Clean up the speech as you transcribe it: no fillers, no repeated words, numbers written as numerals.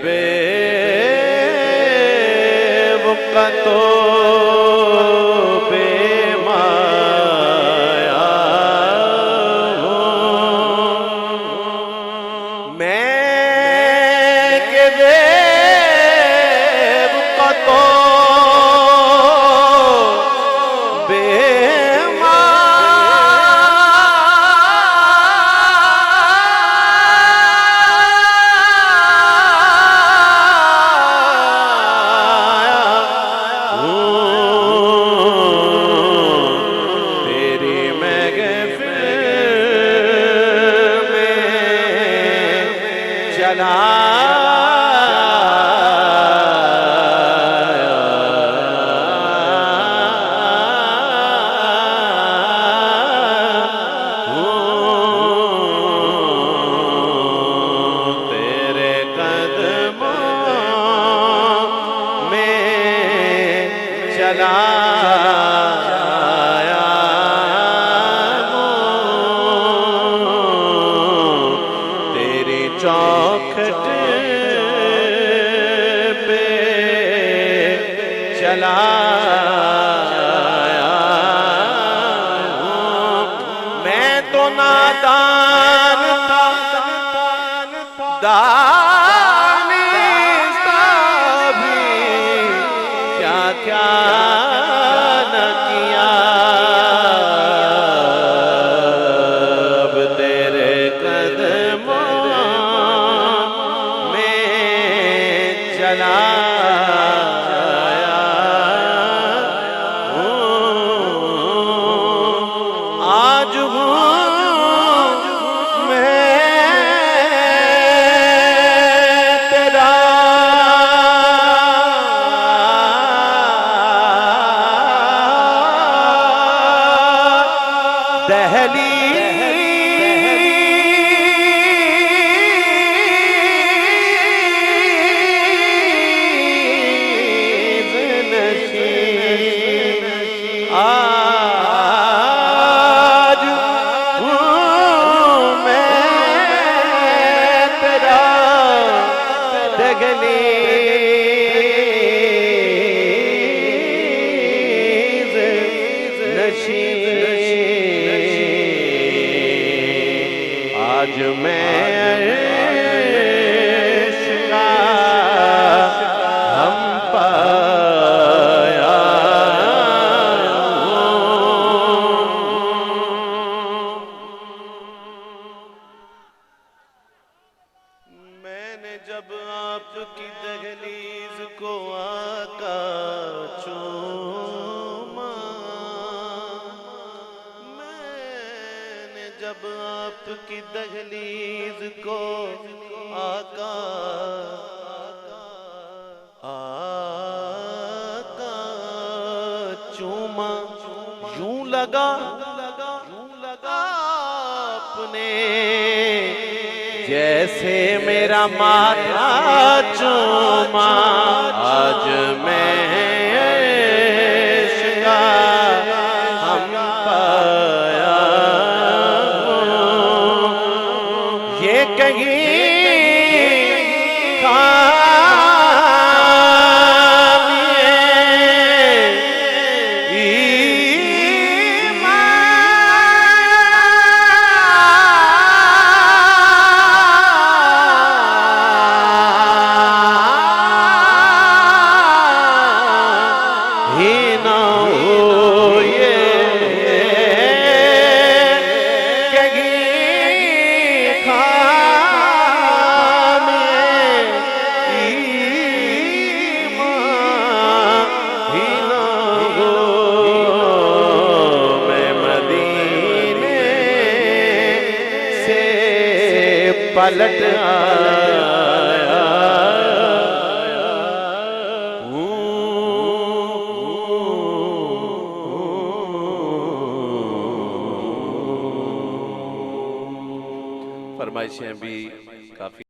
बेवक़तो बेमाया हूँ मैं के बेवक़तो चलाया तेरी चौखट पे चलाया मैं तो नादान था दानिस्ता भी क्या क्या न किया अब तेरे कदमों में चलाया आज हूँ आज हूँ मैं तेरा दहलीज़ नशीं आज मैं इश्क़ हम पाया मैंने जब आपकी दहलीज़ को आका चूमा मैंने जब आपकी दहलीज़ को आका चूमा यूं लगा आपने जैसे मेरा माथा चूमा आज मैं इश्क़ हम पाया ये कहीं पलट आया फरमाइशें भी काफी